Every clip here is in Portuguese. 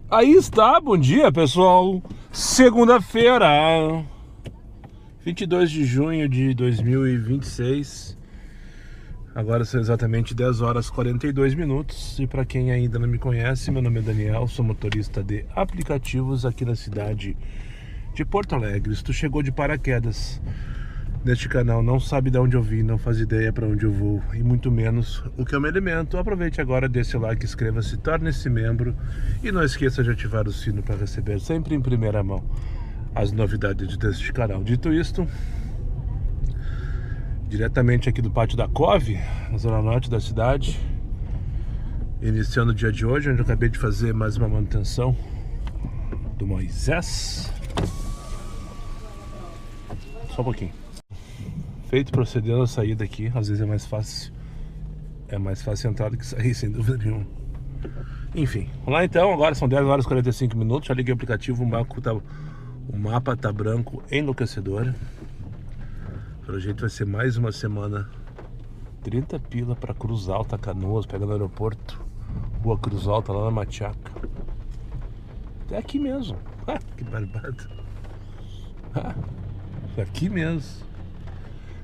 Aí está, bom dia pessoal. Segunda-feira, 22 de junho de 2026. Agora são exatamente 10 horas e 42 minutos. E para quem ainda não me conhece, meu nome é Daniel, sou motorista de aplicativos aqui na cidade de Porto Alegre. Se tu chegou de paraquedas neste canal, não sabe de onde eu vim, não faz ideia para onde eu vou e muito menos o que eu me alimento, aproveite agora, deixe o like, inscreva-se, torne-se membro e não esqueça de ativar o sino para receber sempre em primeira mão as novidades deste canal. Dito isto, diretamente aqui do pátio da Cove, na zona norte da cidade, iniciando o dia de hoje, onde eu acabei de fazer mais uma manutenção do Moisés. Só um pouquinho. Feito, procedendo a sair daqui. Às vezes é mais fácil entrar do que sair, sem dúvida nenhuma. Enfim, vamos lá então. Agora são 10 horas e 45 minutos. Já liguei o aplicativo, o mapa tá branco, enlouquecedor. Pelo jeito vai ser mais uma semana. 30 pila pra Cruz Alta, Canoas, pegando o aeroporto, Rua Cruz Alta, lá na Machaca. É aqui mesmo. Ah, que barbado. É aqui mesmo.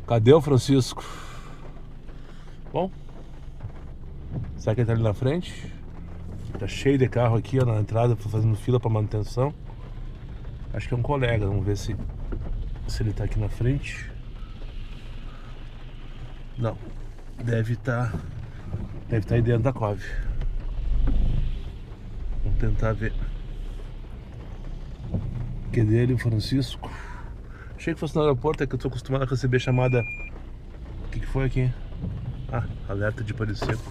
Cadê o Francisco? Bom, será que ele tá ali na frente? Tá cheio de carro aqui, ó, na entrada, fazendo fila pra manutenção. Acho que é um colega, vamos ver se ele tá aqui na frente. Não, deve tá aí dentro da Cove. Vamos tentar ver. Que dele, o Francisco? Achei que fosse no aeroporto, é que eu tô acostumado a receber chamada. O que foi aqui? Ah, alerta de pare seco.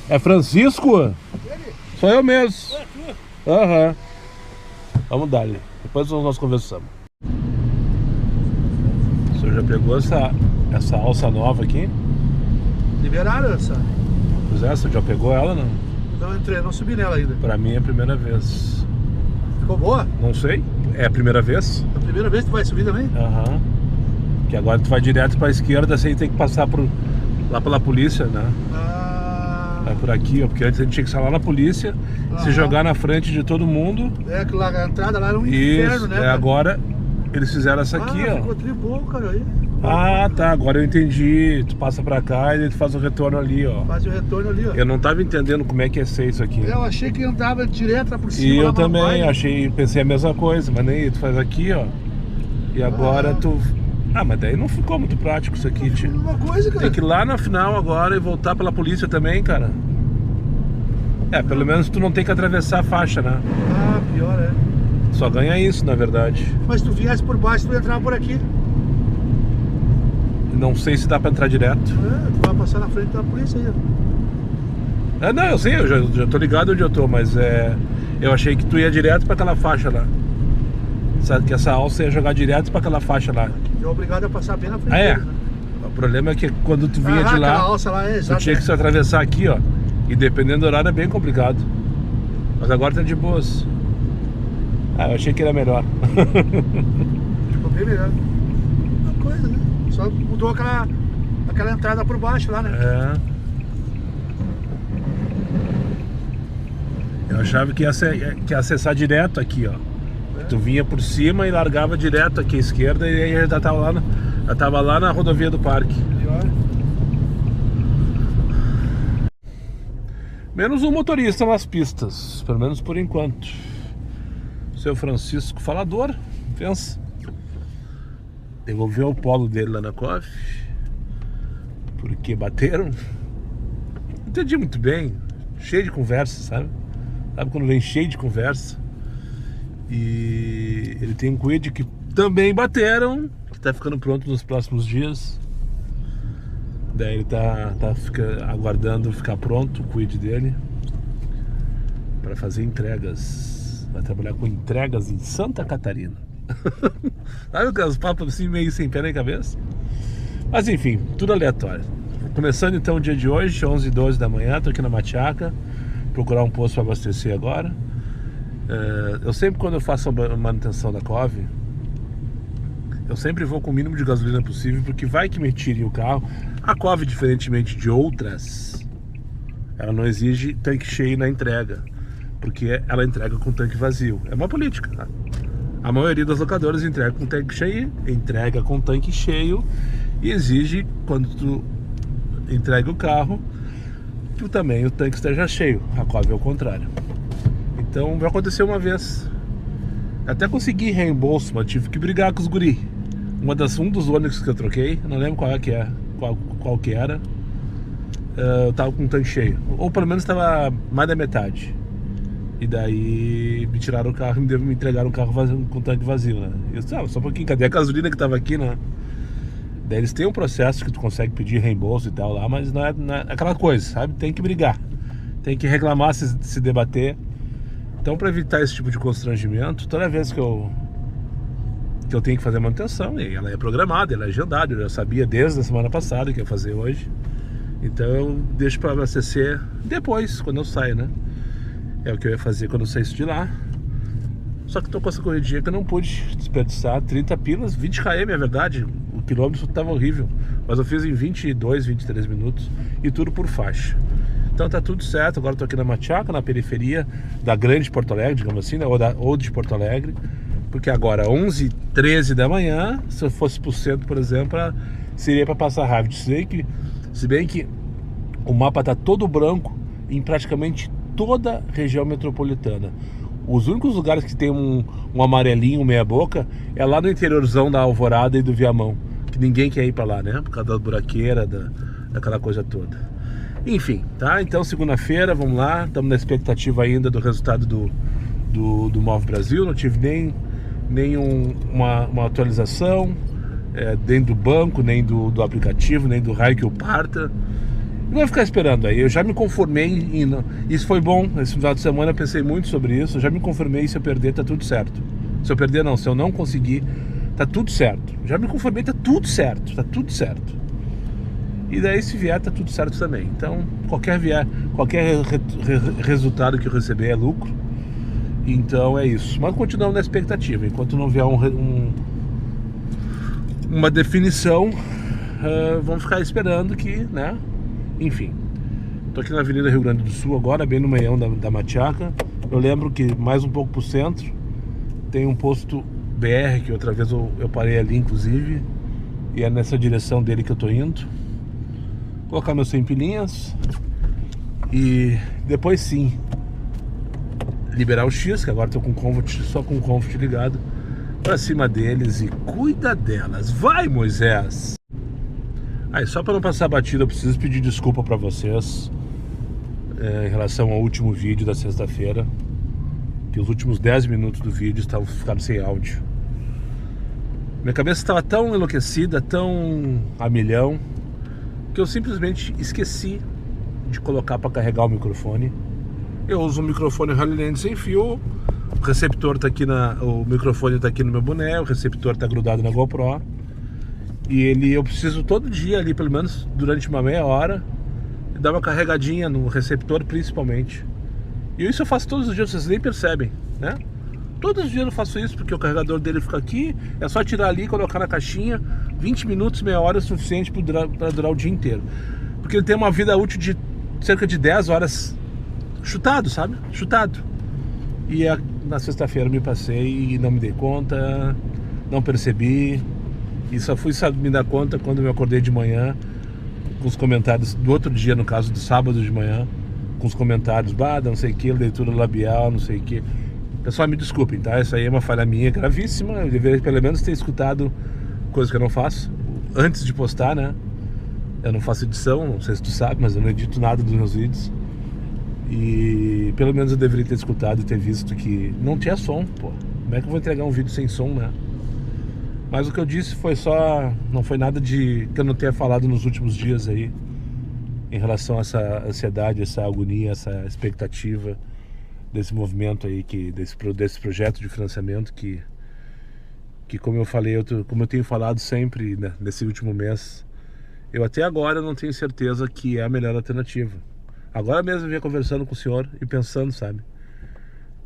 É Francisco? Ele? Sou eu mesmo. Aham. Vamos dar ali. Depois nós conversamos. O senhor já pegou essa alça nova aqui? Liberaram essa? Pois é, o senhor já pegou ela, não? Não entrei, não subi nela ainda. Pra mim é a primeira vez. Ficou boa? Não sei. É a primeira vez? A primeira vez que tu vai subir também? Aham. Que agora tu vai direto pra esquerda sem ter que passar lá pela polícia, né? É por aqui, ó. Porque antes a gente tinha que estar lá na polícia, se jogar na frente de todo mundo. É, que lá a entrada lá era um inferno, né? Agora eles fizeram essa aqui, ó. Ficou tribom, cara, aí. Ah, tá, agora eu entendi. Tu passa pra cá e tu faz o retorno ali, ó. Faz o retorno ali, ó. Eu não tava entendendo como é que ia ser isso aqui. Eu achei que andava direto lá por cima. E eu também, pensei a mesma coisa, mas nem tu faz aqui, ó. E agora tu... Ah, mas daí não ficou muito prático isso aqui, tio. Uma coisa, cara. Tem que ir lá na final agora e voltar pela polícia também, cara. É, pelo menos tu não tem que atravessar a faixa, né? Ah, pior, é. Só ganha isso, na verdade. Mas se tu viesse por baixo, tu entrava por aqui. Não sei se dá pra entrar direto. É, tu vai passar na frente da polícia aí, ó. É, não, eu sei, eu já tô ligado onde eu tô, mas eu achei que tu ia direto pra aquela faixa lá. Sabe que essa alça ia jogar direto pra aquela faixa lá. E é obrigado a passar bem na frente É. dele, né? O problema é que quando tu vinha de lá, aquela alça lá, é, tu tinha que se atravessar aqui, ó. E dependendo do horário é bem complicado. Mas agora tá de boas. Ah, eu achei que era melhor. Ficou bem melhor. Uma coisa, né? Só mudou aquela entrada por baixo lá, né? É. Eu achava que ia acessar direto aqui, ó. Tu vinha por cima e largava direto aqui à esquerda e aí já tava lá na rodovia do parque. Pior. Menos um motorista nas pistas, pelo menos por enquanto. Seu Francisco falador, pensa. Devolveu o polo dele lá na Cove. Porque bateram. Entendi muito bem. Cheio de conversa, sabe? Sabe quando vem cheio de conversa? E ele tem um Kwid que também bateram, que tá ficando pronto nos próximos dias. Daí ele tá aguardando ficar pronto o Kwid dele para fazer entregas. Vai trabalhar com entregas em Santa Catarina. Sabe aquelas papas assim meio sem pé nem cabeça? Mas enfim, tudo aleatório. Começando então o dia de hoje, 11h12 da manhã, tô aqui na Machaca. Procurar um posto para abastecer agora. Eu sempre, quando eu faço a manutenção da Cove, eu sempre vou com o mínimo de gasolina possível, porque vai que me tirem o carro. A Cove, diferentemente de outras, Ela não exige tanque cheio na entrega, porque ela entrega com tanque vazio. É uma política, tá? A maioria das locadoras entrega com tanque cheio e exige, quando tu entrega o carro, que também o tanque esteja cheio. A Cove é o contrário. Então vai acontecer uma vez. Até consegui reembolso, mas tive que brigar com os guri. Um dos ônibus que eu troquei, não lembro qual que era, eu tava com o tanque cheio, ou pelo menos tava mais da metade. E daí me tiraram o carro e me entregaram o carro com o tanque vazio, né? Eu disse, só um pouquinho, cadê a gasolina que tava aqui, né? Daí eles têm um processo que tu consegue pedir reembolso e tal lá, mas não é aquela coisa, sabe? Tem que brigar, tem que reclamar, se debater. Então, para evitar esse tipo de constrangimento, toda vez que eu tenho que fazer manutenção, e ela é programada, ela é agendada, eu já sabia desde a semana passada que ia fazer hoje. Então eu deixo para abastecer depois, quando eu saio, né? É o que eu ia fazer quando eu saísse de lá. Só que tô com essa corridinha que eu não pude desperdiçar 30 pilas, 20 km é verdade. O quilômetro tava horrível, mas eu fiz em 22, 23 minutos e tudo por faixa. Então tá tudo certo. Agora eu tô aqui na Machaca, na periferia da grande Porto Alegre, digamos assim, né? ou de Porto Alegre. Porque agora 11h13 da manhã, se eu fosse pro centro, por exemplo, seria para passar rápido. Se bem que o mapa tá todo branco em praticamente toda a região metropolitana. Os únicos lugares que tem um amarelinho meia boca é lá no interiorzão da Alvorada e do Viamão, que ninguém quer ir para lá, né? Por causa da buraqueira, daquela coisa toda. Enfim, tá? Então segunda-feira, vamos lá. Estamos na expectativa ainda do resultado do Move Brasil. Não tive uma atualização nem do banco, nem do aplicativo, nem do raio que eu parta. Não vou ficar esperando aí, eu já me conformei isso foi bom, esse final de semana eu pensei muito sobre isso, eu já me conformei, se eu perder tá tudo certo. Se eu perder não, se eu não conseguir, tá tudo certo. Já me conformei, tá tudo certo. E daí se vier, tá tudo certo também. Então, qualquer resultado que eu receber é lucro. Então é isso. Mas continuamos na expectativa, enquanto não vier uma definição, vamos ficar esperando que, né? Enfim, tô aqui na Avenida Rio Grande do Sul agora, bem no meião da Machaca. Eu lembro que mais um pouco pro centro tem um posto BR, que outra vez eu parei ali inclusive, e é nessa direção dele que eu tô indo. Colocar meus 100 pilinhas e depois sim liberar o X, que agora tô com o Comfort, só com o Comfort ligado, pra cima deles e cuida delas. Vai, Moisés! Aí, só para não passar batida, eu preciso pedir desculpa para vocês em relação ao último vídeo da sexta-feira, que os últimos 10 minutos do vídeo ficaram sem áudio. Minha cabeça estava tão enlouquecida, tão a milhão, que eu simplesmente esqueci de colocar para carregar o microfone. Eu uso um microfone Holyland sem fio, o receptor tá aqui o microfone está aqui no meu boné, o receptor está grudado na GoPro. E eu preciso todo dia ali, pelo menos durante uma meia hora, dar uma carregadinha no receptor principalmente. E isso eu faço todos os dias, vocês nem percebem, né? Todos os dias eu faço isso, porque o carregador dele fica aqui, é só tirar ali e colocar na caixinha. 20 minutos, meia hora é suficiente para durar o dia inteiro. Porque ele tem uma vida útil de cerca de 10 horas chutado, sabe? Chutado. E na sexta-feira me passei e não me dei conta, não percebi. E só fui me dar conta quando eu me acordei de manhã, com os comentários do outro dia, no caso do sábado de manhã, com os comentários, não sei o que, leitura labial, não sei o que. Pessoal, me desculpem, tá? Isso aí é uma falha minha gravíssima. Eu deveria pelo menos ter escutado, coisa que eu não faço, antes de postar, né? Eu não faço edição, não sei se tu sabe, mas eu não edito nada dos meus vídeos. E pelo menos eu deveria ter escutado e ter visto que não tinha som, pô. Como é que eu vou entregar um vídeo sem som, né? Mas o que eu disse foi não foi nada que eu não tenha falado nos últimos dias aí, em relação a essa ansiedade, essa agonia, essa expectativa desse movimento aí, desse projeto de financiamento que como eu falei, como eu tenho falado sempre, né, nesse último mês, eu até agora não tenho certeza que é a melhor alternativa. Agora mesmo eu vinha conversando com o senhor e pensando, sabe?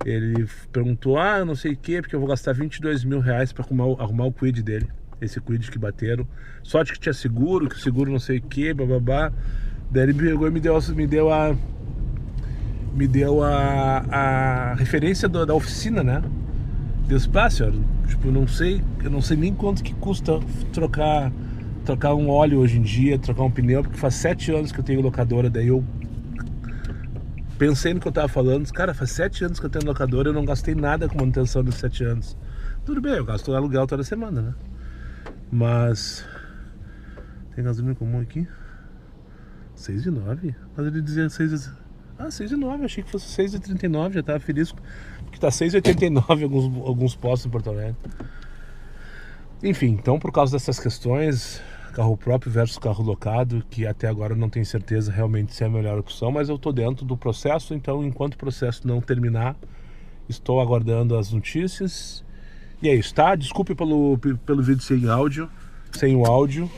Ele perguntou, eu não sei o que, porque eu vou gastar 22 mil reais para arrumar o quid dele. Esse quid que bateram. Sorte que tinha seguro, que o seguro não sei o que, bababá. Daí ele pegou e me deu me deu a referência da oficina, né? Deu espaço, tipo, eu não sei nem quanto que custa trocar um óleo hoje em dia, trocar um pneu, porque faz 7 anos que eu tenho locadora, daí eu pensei no que eu tava falando, cara, faz 7 anos que eu tenho locadora, eu não gastei nada com manutenção dos 7 anos. Tudo bem, eu gasto aluguel toda semana, né? Mas tem gasolina comum aqui? 6,9? Mas ele dizia 6,9, achei que fosse 6,39, já tava feliz, porque tá 6,89 alguns postos em Porto Alegre. Enfim, então por causa dessas questões, carro próprio versus carro locado, que até agora eu não tenho certeza realmente se é a melhor opção, mas eu tô dentro do processo, então enquanto o processo não terminar, estou aguardando as notícias. E é isso, tá? Desculpe pelo vídeo sem o áudio.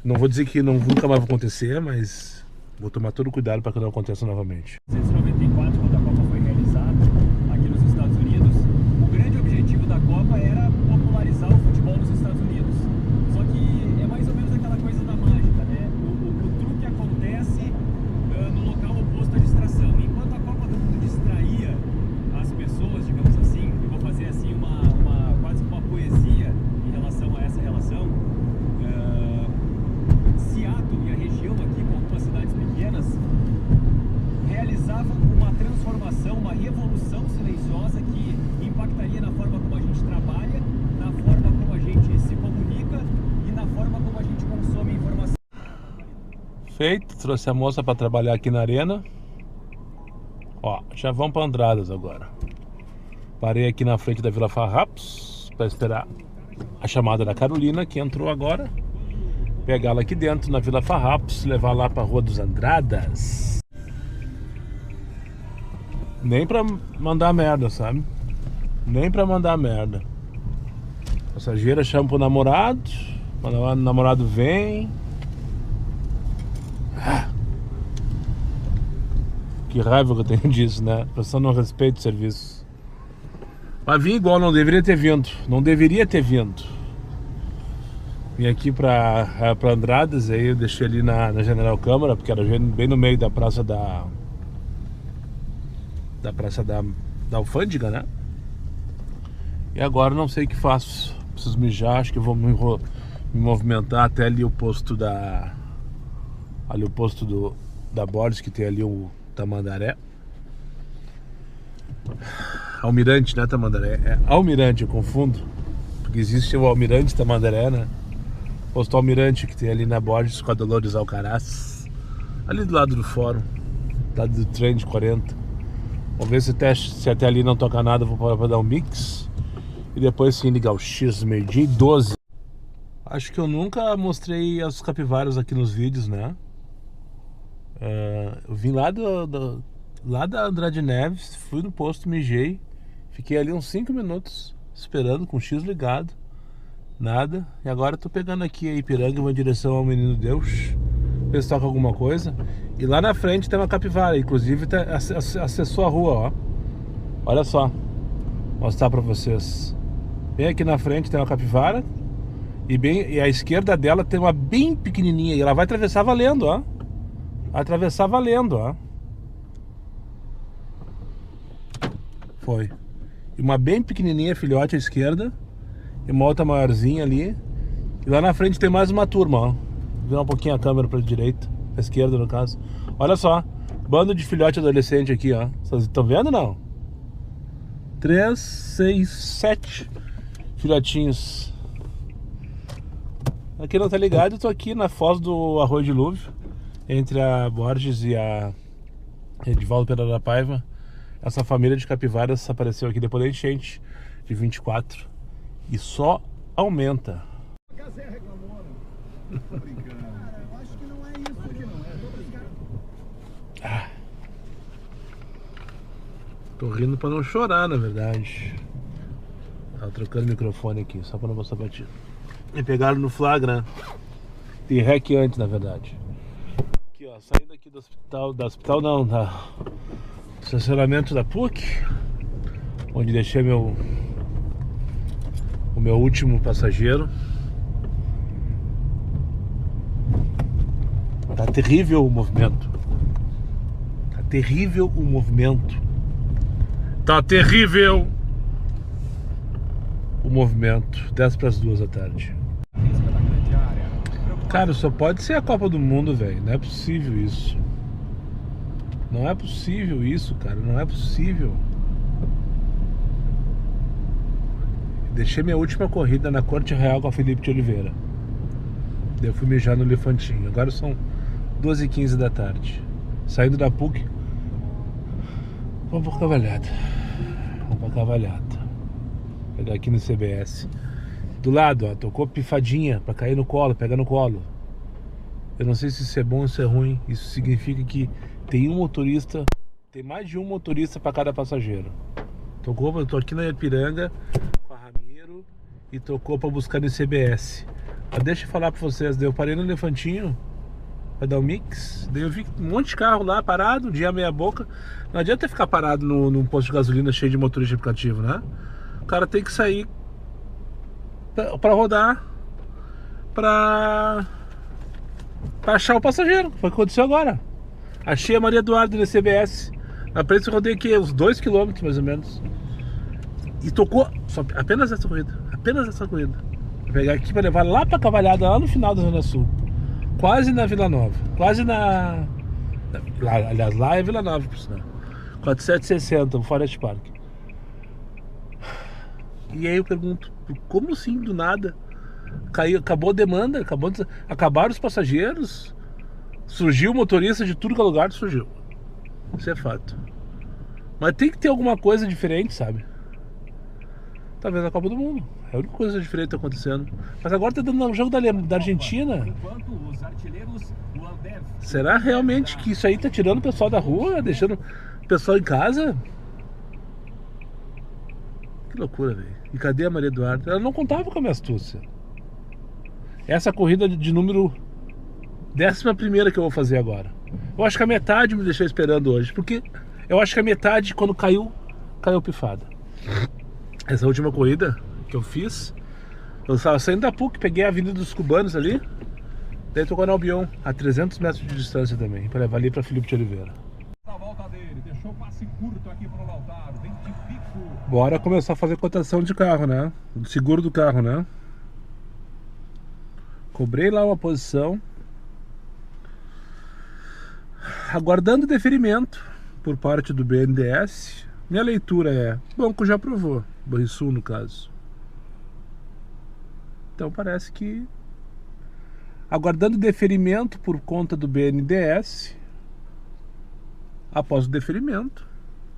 Não vou dizer que nunca mais vai acontecer, mas vou tomar todo o cuidado para que não aconteça novamente. 1994, quando a Copa foi realizada aqui nos Estados Unidos, o grande objetivo da Copa era popularizar o futebol nos Estados Unidos. Só que é mais ou menos aquela coisa da mágica, né? O truque acontece no local oposto à distração. Enquanto a Copa do Mundo distraía as pessoas, digamos assim, eu vou fazer assim quase uma poesia em relação a essa relação. Seattle e a região aqui, com algumas cidades pequenas, realizavam uma transformação, uma revolução silenciosa que impactaria na forma como a gente trabalha, na forma como a gente se comunica e na forma como a gente consome informação. Feito, trouxe a moça para trabalhar aqui na arena. Ó, já vamos para Andradas agora. Parei aqui na frente da Vila Farrapos para esperar a chamada da Carolina, que entrou agora. Pegá-la aqui dentro na Vila Farrapos, levar lá pra Rua dos Andradas. Nem pra mandar merda, sabe? Nem pra mandar merda. Passageira chama pro namorado, o namorado vem. Que raiva que eu tenho disso, né? A pessoa não respeita o serviço. Mas vim igual, não deveria ter vindo. Não deveria ter vindo. Vim aqui pra Andradas, aí eu deixei ali na General Câmara, porque era bem no meio da praça da Alfândega, né? E agora não sei o que faço. Preciso mijar, acho que eu vou me movimentar até ali o posto da Borges, que tem ali o Tamandaré. Almirante, né, Tamandaré? É Almirante, eu confundo, porque existe o Almirante Tamandaré, né? Posto Almirante, que tem ali na Borges com a Dolores Alcaraz, ali do lado do fórum, do lado do trem de 40. Vamos ver se até ali não toca nada, vou parar para dar um mix e depois sim ligar o X, meio-dia e 12. Acho que eu nunca mostrei as capivaras aqui nos vídeos, né? Eu vim lá da Andrade Neves, fui no posto, mijei, fiquei ali uns 5 minutos esperando com o X ligado. Nada. E agora eu tô pegando aqui a Ipiranga, vou em direção ao Menino Deus, ver se toca alguma coisa. E lá na frente tem uma capivara, inclusive acessou a rua, ó. Olha só, vou mostrar pra vocês. Bem aqui na frente tem uma capivara e à esquerda dela tem uma bem pequenininha, e ela vai atravessar valendo, ó. Vai atravessar valendo, ó. Foi. E uma bem pequenininha, filhote à esquerda, e uma outra maiorzinha ali. E lá na frente tem mais uma turma, ó. Vou virar um pouquinho a câmera pra direita, pra esquerda no caso. Olha só, bando de filhote adolescente aqui, ó. Vocês estão vendo, não? 3, 6, 7 filhotinhos. Aqui não tá ligado, eu tô aqui na foz do Arroio Dilúvio, entre a Borges e a Edivaldo Pereira da Paiva. Essa família de capivaras apareceu aqui depois da enchente de 24 e só aumenta. A Casé reclamou, né? Tô brincando. Cara, eu acho que não é isso aqui, não é. Tô rindo pra não chorar, na verdade. Tava trocando o microfone aqui, só pra não mostrar pra ti. Me pegaram no flagra. Tem rec antes, na verdade. Aqui, ó, saindo aqui do hospital não, do estacionamento da PUC, onde deixei o meu último passageiro. Tá terrível o movimento. Tá terrível o movimento. Tá terrível o movimento. 10 para as 2 da tarde. Cara, só pode ser a Copa do Mundo, velho. Não é possível isso. Não é possível isso, cara. Não é possível. Deixei minha última corrida na Corte Real com a Felipe de Oliveira. Daí eu fui mijar no Elefantinho. Agora são 2h15 da tarde. Saindo da PUC. Vamos pra Cavalhada. Vamos pra Cavalhada. Pegar aqui no CBS. Do lado, ó, tocou pifadinha pra cair no colo, pegar no colo. Eu não sei se isso é bom ou se é ruim. Isso significa que tem um motorista, tem mais de um motorista pra cada passageiro. Tocou, eu tô aqui na Ipiranga com a Ramiro e tocou pra buscar no CBS. Mas deixa eu falar pra vocês, daí eu parei no Elefantinho pra dar um mix. Daí eu vi um monte de carro lá parado, dia meia boca. Não adianta ficar parado num posto de gasolina cheio de motorista aplicativo, né? O cara tem que sair pra rodar, pra achar o passageiro. Foi o que aconteceu agora. Achei a Maria Eduarda no CBS. Na frente eu rodei aqui uns 2 km mais ou menos. E tocou apenas essa corrida. Apenas essa corrida. Vou pegar aqui pra levar lá pra Cavalhada, lá no final da Zona Sul. Quase na Vila Nova. Quase na... aliás, lá é Vila Nova, por sinal. 4760, o Forest Park. E aí eu pergunto, como assim do nada? Acabou a demanda, acabaram os passageiros, surgiu motorista de tudo que é lugar, surgiu. Isso é fato. Mas tem que ter alguma coisa diferente, sabe? Talvez a Copa do Mundo. É a única coisa diferente que tá acontecendo. Mas agora tá dando um jogo da Argentina. Será realmente que isso aí tá tirando o pessoal da rua, deixando o pessoal em casa? Que loucura, velho. E cadê a Maria Eduarda? Ela não contava com a minha astúcia. Essa corrida de número 11ª que eu vou fazer agora. Eu acho que a metade me deixou esperando hoje. Porque eu acho que a metade, quando caiu pifada. Essa última corrida que eu fiz, eu estava saindo da PUC, peguei a Avenida dos Cubanos ali. Daí tocou na Albion, a 300 metros de distância também, para levar ali para Felipe de Oliveira. A volta dele, deixou o passe curto aqui pro Lautaro, vem de pico. Bora começar a fazer cotação de carro, né? Do seguro do carro, né? Cobrei lá uma posição, aguardando deferimento por parte do BNDES. Minha leitura é: banco já aprovou, Banrisul no caso. Então parece que aguardando deferimento por conta do BNDES. Após o deferimento,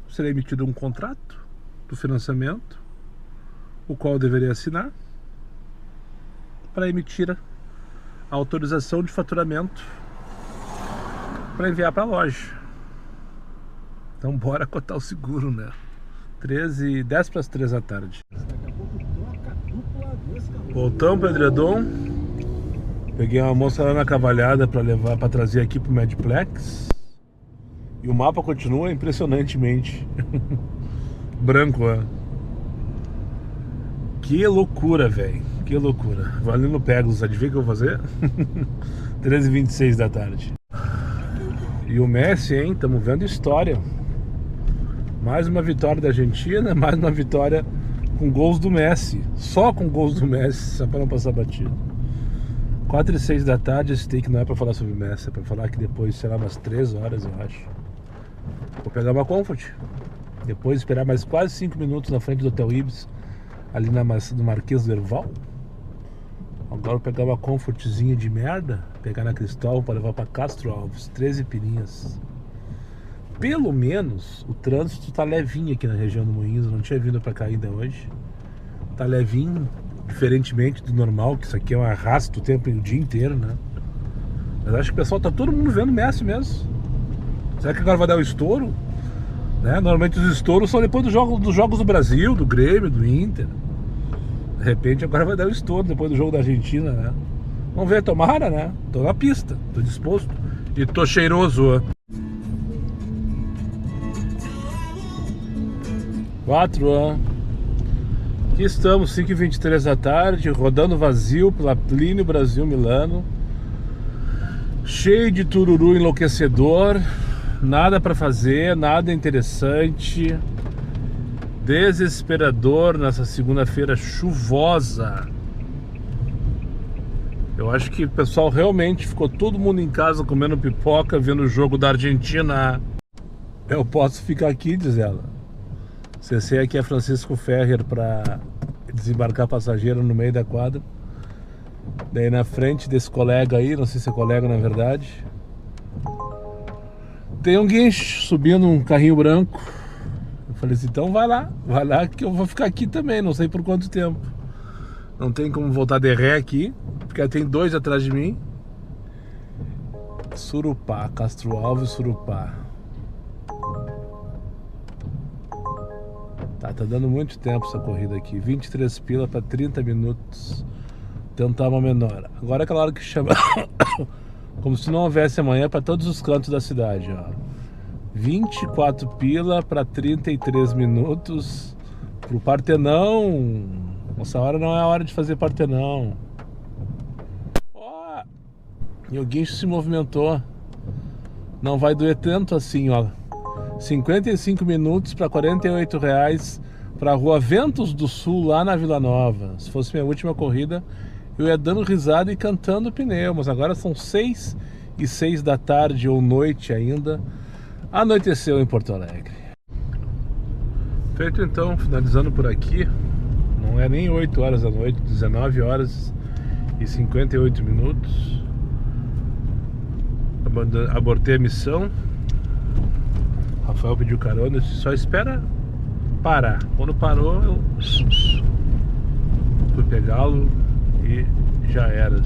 será emitido um contrato do financiamento, o qual eu deveria assinar para emitir a autorização de faturamento para enviar para a loja. Então bora cotar o seguro, né? 10 para as 3 da tarde. Voltamos para Edredom. Peguei uma moça lá na Cavalhada para levar, para trazer aqui pro Medplex. E o mapa continua impressionantemente branco, ó. Que loucura, velho. Que loucura. Valendo Pegasus, adivinha o que eu vou fazer? 13h26 da tarde. E o Messi, hein? Estamos vendo história. Mais uma vitória da Argentina, mais uma vitória com gols do Messi. Só com gols do Messi, só para não passar batido. 4h06 da tarde, esse take não é para falar sobre o Messi, é para falar que depois será umas 3 horas, eu acho. Vou pegar uma Comfort. Depois esperar mais quase 5 minutos na frente do Hotel Ibis, ali no Marquês do Herval. Agora vou pegar uma Comfortzinha de merda, pegar na Cristóvão para levar para Castro Alves, 13 pirinhas. Pelo menos o trânsito tá levinho aqui na região do Moinhos, não tinha vindo para cá ainda hoje. Tá levinho, diferentemente do normal, que isso aqui é um arrasto o tempo o dia inteiro, né? Mas acho que o pessoal tá todo mundo vendo o Messi mesmo. Será que agora vai dar o estouro? Né? Normalmente os estouros são depois dos jogos do Brasil, do Grêmio, do Inter. De repente agora vai dar o estouro depois do jogo da Argentina, né? Vamos ver, tomara, né? Tô na pista, tô disposto. E tô cheiroso, ó. 4, ó. Aqui estamos, 5h23 da tarde, rodando vazio pela Plínio Brasil Milano. Cheio de tururu enlouquecedor. Nada pra fazer, nada interessante. Desesperador nessa segunda-feira chuvosa. Eu acho que o pessoal realmente ficou todo mundo em casa comendo pipoca, vendo o jogo da Argentina. Eu posso ficar aqui, diz ela. CC aqui é Francisco Ferrer para desembarcar passageiro no meio da quadra. Daí na frente desse colega aí, não sei se é colega na verdade, tem um guincho subindo um carrinho branco. Eu falei assim, então vai lá que eu vou ficar aqui também, não sei por quanto tempo. Não tem como voltar de ré aqui, porque tem dois atrás de mim. Surupá, Castro Alves, Surupá. Tá dando muito tempo essa corrida aqui. 23 pila para 30 minutos. Tentar uma menor. Agora é aquela hora que chama como se não houvesse amanhã para todos os cantos da cidade, ó. 24 pila para 33 minutos pro Partenão. Essa hora não é a hora de fazer Partenão. Ó, e o guincho se movimentou. Não vai doer tanto assim, ó. 55 minutos para R$48 para a Rua Ventos do Sul, lá na Vila Nova. Se fosse minha última corrida, eu ia dando risada e cantando pneu. Mas agora são 6h06 da tarde ou noite ainda. Anoiteceu em Porto Alegre. Feito então, finalizando por aqui. Não é nem 8 horas da noite, 19 horas e 58 minutos. Abortei a missão. Rafael pediu carona, eu disse, só espera parar. Quando parou, eu fui pegá-lo e já era.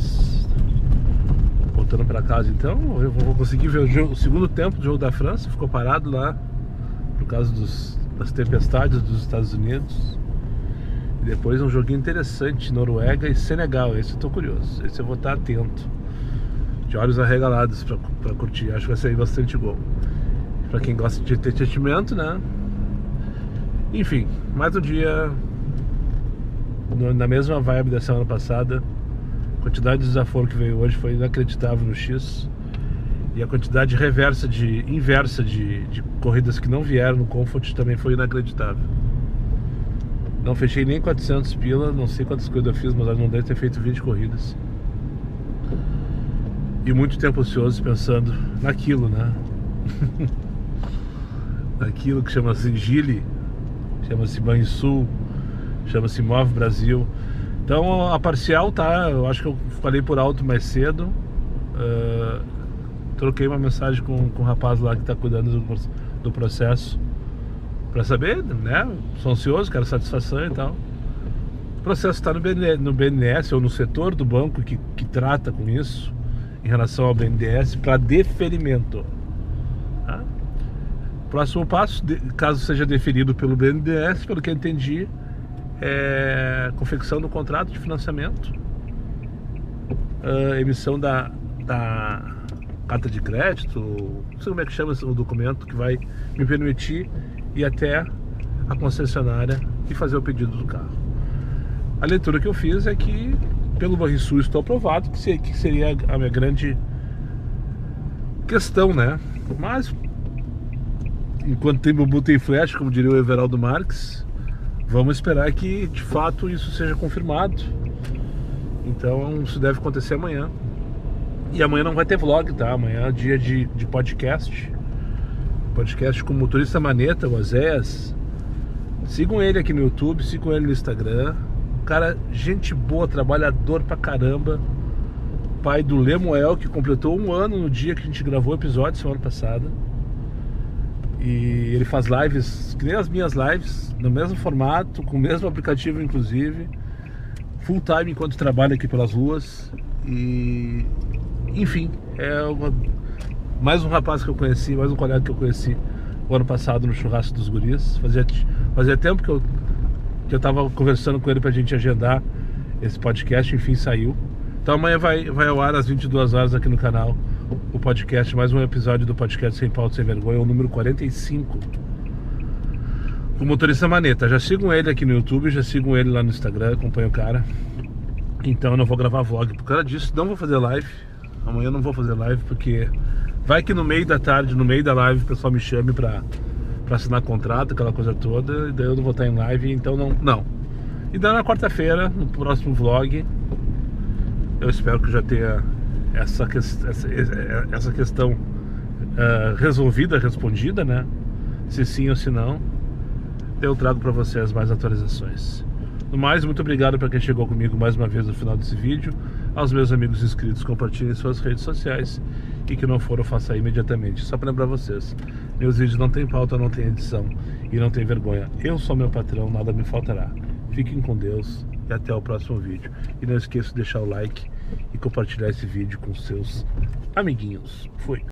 Voltando para casa então, eu vou conseguir ver o segundo tempo do jogo da França. Ficou parado lá por causa das tempestades dos Estados Unidos. E depois um joguinho interessante, Noruega e Senegal. Esse eu tô curioso, esse eu vou estar atento, de olhos arregalados para curtir. Acho que vai sair bastante gol. Pra quem gosta de entretenimento, né? Enfim, mais um dia na mesma vibe da semana passada. A quantidade de desaforo que veio hoje foi inacreditável no X. E a quantidade inversa de corridas que não vieram no Comfort também foi inacreditável. Não fechei nem 400 pila, não sei quantas corridas eu fiz, mas não deve ter feito 20 corridas. E muito tempo ocioso pensando naquilo, né? Aquilo que chama-se Gili, chama-se Banrisul, chama-se Move Brasil. Então a parcial tá, eu acho que eu falei por alto mais cedo. Troquei uma mensagem com o rapaz lá que está cuidando do processo para saber, né? Sou ansioso, quero satisfação e tal. O processo está no BNDES ou no setor do banco que trata com isso em relação ao BNDES para deferimento. Tá? Próximo passo, caso seja deferido pelo BNDES, pelo que eu entendi, é confecção do contrato de financiamento, emissão da carta de crédito, não sei como é que chama o documento que vai me permitir ir até a concessionária e fazer o pedido do carro. A leitura que eu fiz é que pelo Banrisul estou aprovado, que seria a minha grande questão, né? Mas enquanto tem bambu tem flecha, como diria o Everaldo Marques, vamos esperar que de fato isso seja confirmado. Então isso deve acontecer amanhã. E amanhã não vai ter vlog, tá? Amanhã é dia de podcast. Podcast com o motorista Maneta, o Oséias. Sigam ele aqui no YouTube, sigam ele no Instagram. Cara, gente boa, trabalhador pra caramba. Pai do Lemuel, que completou 1 ano no dia que a gente gravou o episódio semana passada. E ele faz lives, que nem as minhas lives, no mesmo formato, com o mesmo aplicativo inclusive, full time enquanto trabalha aqui pelas ruas. E enfim, mais um rapaz que eu conheci, mais um colega que eu conheci o ano passado no churrasco dos guris. Fazia tempo que eu tava conversando com ele pra gente agendar esse podcast, enfim saiu. Então amanhã vai ao ar às 22 horas aqui no canal o podcast, mais um episódio do podcast Sem Pauta Sem Vergonha, o número 45. O motorista Maneta, já sigam ele aqui no YouTube, já sigam ele lá no Instagram, acompanha o cara. Então eu não vou gravar vlog por causa disso, não vou fazer live. Amanhã eu não vou fazer live porque Vai que no meio da tarde, no meio da live, o pessoal me chame pra assinar contrato, aquela coisa toda, e daí eu não vou estar em live, então não. E daí na quarta-feira, no próximo vlog, eu espero que já tenha essa questão resolvida, respondida, né? Se sim ou se não, eu trago pra vocês mais atualizações. No mais, muito obrigado para quem chegou comigo mais uma vez no final desse vídeo. Aos meus amigos inscritos, compartilhem suas redes sociais. E que não for, eu faça imediatamente. Só para lembrar vocês, meus vídeos não tem pauta, não tem edição e não tem vergonha. Eu sou meu patrão, nada me faltará. Fiquem com Deus e até o próximo vídeo. E não esqueça de deixar o like e compartilhar esse vídeo com seus amiguinhos. Fui!